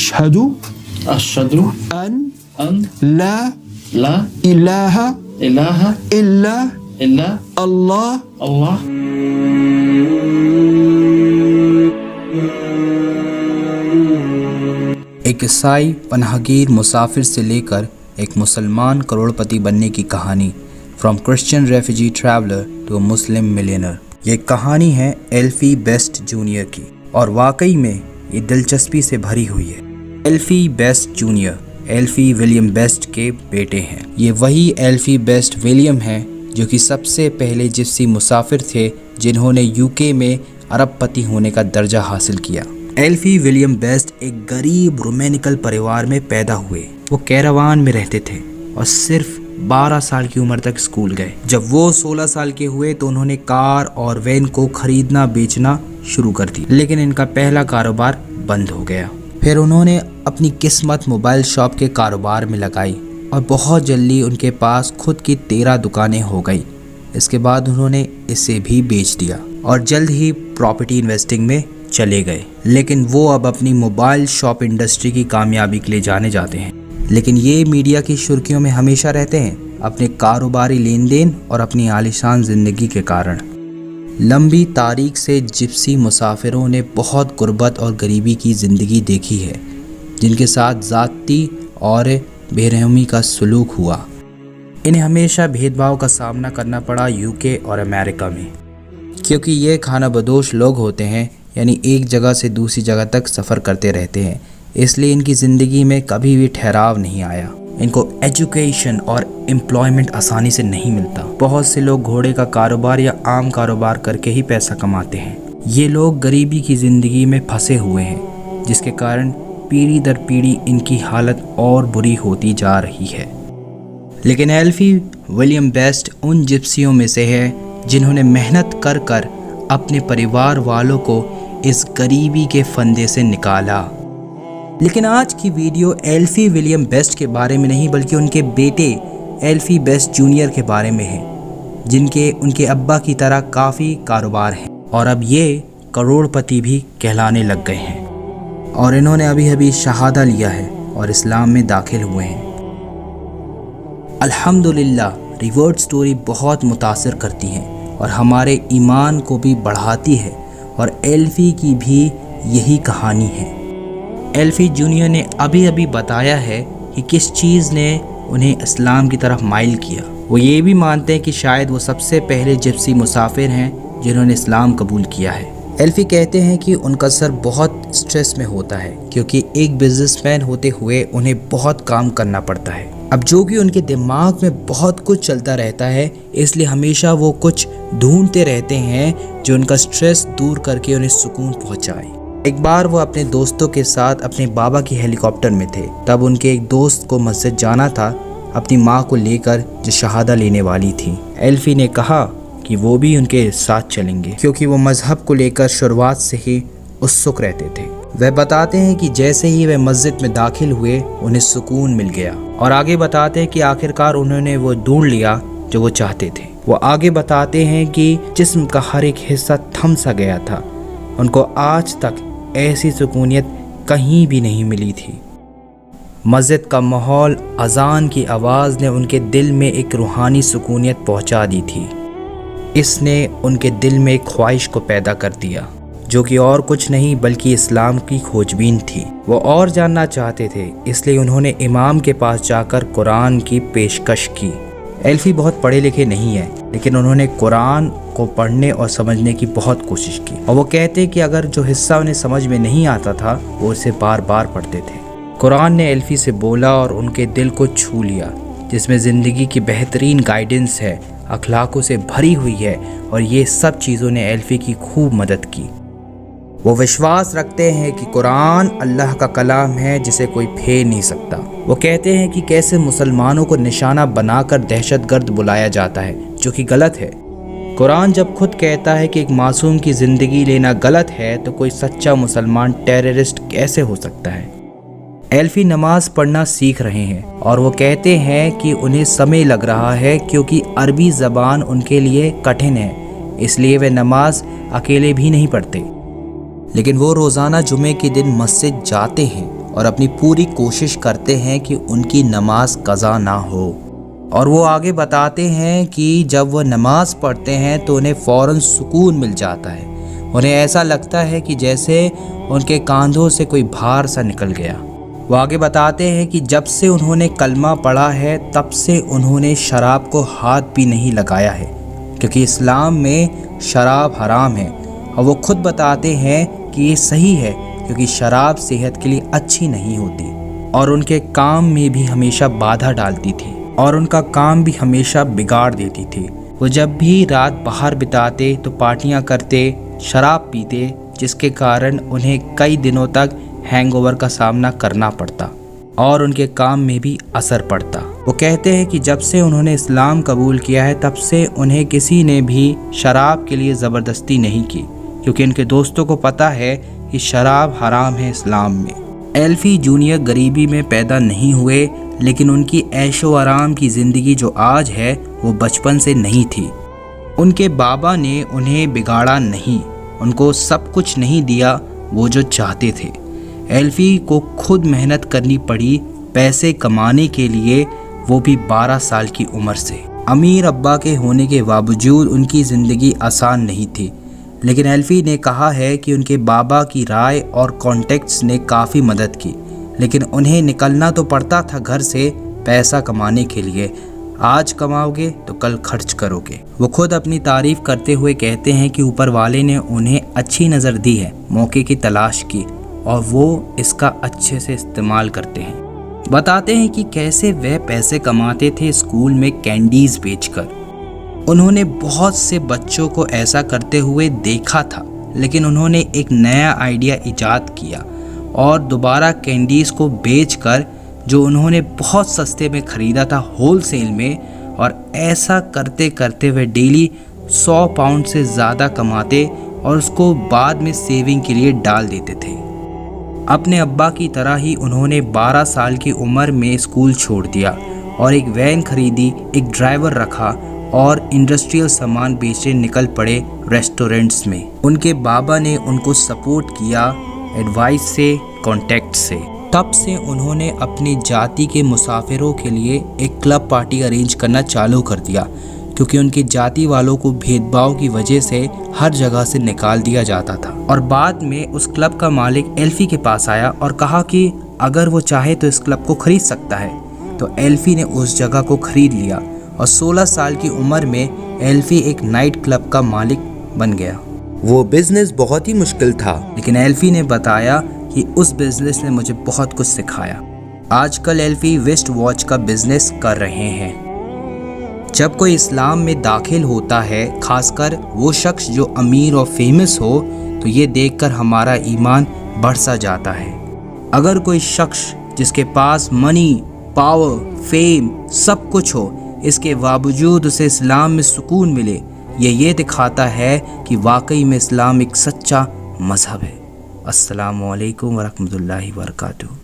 अशहदु अन ला इलाहा इल्ला अल्लाह। एक ईसाई पनाहगीर मुसाफिर से लेकर एक मुसलमान करोड़पति बनने की कहानी, from Christian refugee traveller to Muslim millionaire. ये कहानी है एल्फी बेस्ट जूनियर की, और वाकई में ये दिलचस्पी से भरी हुई है। एल्फी बेस्ट जूनियर एल्फी विलियम बेस्ट के बेटे हैं। ये वही एल्फी बेस्ट विलियम हैं जो कि सबसे पहले जिप्सी मुसाफिर थे जिन्होंने यूके में अरबपति होने का दर्जा हासिल किया। एल्फी विलियम बेस्ट एक गरीब रोमैनिकल परिवार में पैदा हुए। वो कैरावान में रहते थे और सिर्फ 12 साल की उम्र तक स्कूल गए। जब वो 16 साल के हुए तो उन्होंने कार और वैन को खरीदना बेचना शुरू कर दी, लेकिन इनका पहला कारोबार बंद हो गया। फिर उन्होंने अपनी किस्मत मोबाइल शॉप के कारोबार में लगाई और बहुत जल्दी उनके पास खुद की 13 दुकानें हो गई। इसके बाद उन्होंने इसे भी बेच दिया और जल्द ही प्रॉपर्टी इन्वेस्टिंग में चले गए। लेकिन वो अब अपनी मोबाइल शॉप इंडस्ट्री की कामयाबी के लिए जाने जाते हैं, लेकिन ये मीडिया की सुर्खियों में हमेशा रहते हैं अपने कारोबारी लेन देन और अपनी आलीशान ज़िंदगी के कारण। लंबी तारीख से जिप्सी मुसाफिरों ने बहुत गुर्बत और गरीबी की ज़िंदगी देखी है, जिनके साथ ज़ाती और बेरहमी का सलूक हुआ। इन्हें हमेशा भेदभाव का सामना करना पड़ा यूके और अमेरिका में, क्योंकि ये खानाबदोश लोग होते हैं, यानी एक जगह से दूसरी जगह तक सफ़र करते रहते हैं। इसलिए इनकी ज़िंदगी में कभी भी ठहराव नहीं आया। इनको एजुकेशन और एम्प्लॉयमेंट आसानी से नहीं मिलता। बहुत से लोग घोड़े का कारोबार या आम कारोबार करके ही पैसा कमाते हैं। ये लोग गरीबी की ज़िंदगी में फंसे हुए हैं, जिसके कारण पीढ़ी दर पीढ़ी इनकी हालत और बुरी होती जा रही है। लेकिन एल्फी विलियम बेस्ट उन जिप्सियों में से है जिन्होंने मेहनत कर कर अपने परिवार वालों को इस गरीबी के फंदे से निकाला। लेकिन आज की वीडियो एल्फी विलियम बेस्ट के बारे में नहीं, बल्कि उनके बेटे एल्फी बेस्ट जूनियर के बारे में है, जिनके उनके अब्बा की तरह काफ़ी कारोबार हैं और अब ये करोड़पति भी कहलाने लग गए हैं। और इन्होंने अभी अभी शहादा लिया है और इस्लाम में दाखिल हुए हैं। अल्हम्दुलिल्लाह, रिवर्ट स्टोरी बहुत मुतासिर करती हैं और हमारे ईमान को भी बढ़ाती है, और एल्फी की भी यही कहानी है। एल्फी जूनियर ने अभी अभी बताया है कि किस चीज़ ने उन्हें इस्लाम की तरफ माइल किया। वो ये भी मानते हैं कि शायद वो सबसे पहले जिप्सी मुसाफिर हैं जिन्होंने इस्लाम कबूल किया है। एल्फी कहते हैं कि उनका सर बहुत स्ट्रेस में होता है, क्योंकि एक बिजनेसमैन होते हुए उन्हें बहुत काम करना पड़ता है। अब जो कि उनके दिमाग में बहुत कुछ चलता रहता है, इसलिए हमेशा वो कुछ ढूंढते रहते हैं जो उनका स्ट्रेस दूर करके उन्हें सुकून पहुंचाए। एक बार वो अपने दोस्तों के साथ अपने बाबा की हेलीकॉप्टर में थे। तब उनके एक दोस्त को मस्जिद जाना था अपनी माँ को लेकर, जो शहादा लेने वाली थी। एल्फी ने कहा कि वो भी उनके साथ चलेंगे, क्योंकि वो मजहब को लेकर शुरुआत से ही उत्सुक रहते थे। वह बताते हैं कि जैसे ही वे मस्जिद में दाखिल हुए उन्हें सुकून मिल गया, और आगे बताते हैं कि आखिरकार उन्होंने वो ढूंढ लिया जो वो चाहते थे। वो आगे बताते हैं कि जिस्म का हर एक हिस्सा थम सा गया था। उनको आज तक ऐसी सुकूनियत कहीं भी नहीं मिली थी। मस्जिद का माहौल, अजान की आवाज़ ने उनके दिल में एक रूहानी सुकूनियत पहुंचा दी थी। इसने उनके दिल में एक ख्वाहिश को पैदा कर दिया, जो कि और कुछ नहीं बल्कि इस्लाम की खोजबीन थी। वो और जानना चाहते थे, इसलिए उन्होंने इमाम के पास जाकर कुरान की पेशकश की। एल्फी बहुत पढ़े लिखे नहीं है, लेकिन उन्होंने कुरान को पढ़ने और समझने की बहुत कोशिश की, और वो कहते कि अगर जो हिस्सा उन्हें समझ में नहीं आता था वो उसे बार बार पढ़ते थे। कुरान ने एल्फी से बोला और उनके दिल को छू लिया, जिसमें ज़िंदगी की बेहतरीन गाइडेंस है, अखलाकों से भरी हुई है, और ये सब चीज़ों ने एल्फी की खूब मदद की। वो विश्वास रखते हैं कि कुरान अल्लाह का कलाम है जिसे कोई फेर नहीं सकता। वो कहते हैं कि कैसे मुसलमानों को निशाना बनाकर दहशतगर्द बुलाया जाता है, जो कि गलत है। कुरान जब खुद कहता है कि एक मासूम की ज़िंदगी लेना गलत है, तो कोई सच्चा मुसलमान टेररिस्ट कैसे हो सकता है। एल्फी नमाज पढ़ना सीख रहे हैं, और वो कहते हैं कि उन्हें समय लग रहा है क्योंकि अरबी ज़बान उनके लिए कठिन है, इसलिए वे नमाज अकेले भी नहीं पढ़ते। लेकिन वो रोज़ाना जुमे के दिन मस्जिद जाते हैं और अपनी पूरी कोशिश करते हैं कि उनकी नमाज कज़ा ना हो। और वो आगे बताते हैं कि जब वो नमाज़ पढ़ते हैं तो उन्हें फ़ौरन सुकून मिल जाता है। उन्हें ऐसा लगता है कि जैसे उनके कंधों से कोई भार सा निकल गया। वो आगे बताते हैं कि जब से उन्होंने कलमा पढ़ा है तब से उन्होंने शराब को हाथ भी नहीं लगाया है, क्योंकि इस्लाम में शराब हराम है। और वो खुद बताते हैं कि ये सही है, क्योंकि शराब सेहत के लिए अच्छी नहीं होती और उनके काम में भी हमेशा बाधा डालती थी और उनका काम भी हमेशा बिगाड़ देती थी। वो जब भी रात बाहर बिताते तो पार्टियां करते, शराब पीते, जिसके कारण उन्हें कई दिनों तक हैंगओवर का सामना करना पड़ता और उनके काम में भी असर पड़ता। वो कहते हैं कि जब से उन्होंने इस्लाम कबूल किया है तब से उन्हें किसी ने भी शराब के लिए ज़बरदस्ती नहीं की, क्योंकि उनके दोस्तों को पता है कि शराब हराम है इस्लाम में। एल्फी जूनियर गरीबी में पैदा नहीं हुए, लेकिन उनकी ऐशो आराम की ज़िंदगी जो आज है वो बचपन से नहीं थी। उनके बाबा ने उन्हें बिगाड़ा नहीं, उनको सब कुछ नहीं दिया वो जो चाहते थे। एल्फी को खुद मेहनत करनी पड़ी पैसे कमाने के लिए, वो भी 12 साल की उम्र से। अमीर अब्बा के होने के बावजूद उनकी ज़िंदगी आसान नहीं थी, लेकिन एल्फी ने कहा है कि उनके बाबा की राय और कॉन्टेक्ट्स ने काफ़ी मदद की, लेकिन उन्हें निकलना तो पड़ता था घर से पैसा कमाने के लिए। आज कमाओगे तो कल खर्च करोगे। वो खुद अपनी तारीफ़ करते हुए कहते हैं कि ऊपर वाले ने उन्हें अच्छी नज़र दी है, मौके की तलाश की, और वो इसका अच्छे से इस्तेमाल करते हैं। बताते हैं कि कैसे वह पैसे कमाते थे स्कूल में कैंडीज़ बेचकर। उन्होंने बहुत से बच्चों को ऐसा करते हुए देखा था, लेकिन उन्होंने एक नया आइडिया इजाद किया और दोबारा कैंडीज़ को बेचकर, जो उन्होंने बहुत सस्ते में ख़रीदा था होलसेल में, और ऐसा करते करते वे डेली 100 पाउंड से ज़्यादा कमाते और उसको बाद में सेविंग के लिए डाल देते थे। अपने अब्बा की तरह ही उन्होंने 12 साल की उम्र में स्कूल छोड़ दिया और एक वैन खरीदी, एक ड्राइवर रखा और इंडस्ट्रियल सामान बेचने निकल पड़े रेस्टोरेंट्स में। उनके बाबा ने उनको सपोर्ट किया एडवाइस से, कॉन्टेक्ट से। तब से उन्होंने अपनी जाति के मुसाफिरों के लिए एक क्लब पार्टी अरेंज करना चालू कर दिया, क्योंकि उनकी जाति वालों को भेदभाव की वजह से हर जगह से निकाल दिया जाता था। और बाद में उस क्लब का मालिक एल्फी के पास आया और कहा कि अगर वो चाहे तो इस क्लब को खरीद सकता है। तो एल्फी ने उस जगह को खरीद लिया और 16 साल की उम्र में एल्फी एक नाइट क्लब का मालिक बन गया। वो बिजनेस बहुत ही मुश्किल था, लेकिन एल्फी ने बताया कि उस बिजनेस ने मुझे बहुत कुछ सिखाया। आजकल एल्फी वेस्ट वॉच का बिजनेस कर रहे हैं। जब कोई इस्लाम में दाखिल होता है, खासकर वो शख्स जो अमीर और फेमस हो, तो ये देखकर हमारा ईमान बढ़ सा जाता है। अगर कोई शख्स जिसके पास मनी, पावर, फेम सब कुछ हो, इसके बावजूद उसे इस्लाम में सुकून मिले, ये दिखाता है कि वाकई में इस्लाम एक सच्चा मज़हब है। अस्सलामु अलैकुम वरहमतुल्लाहि वबरकातुहू।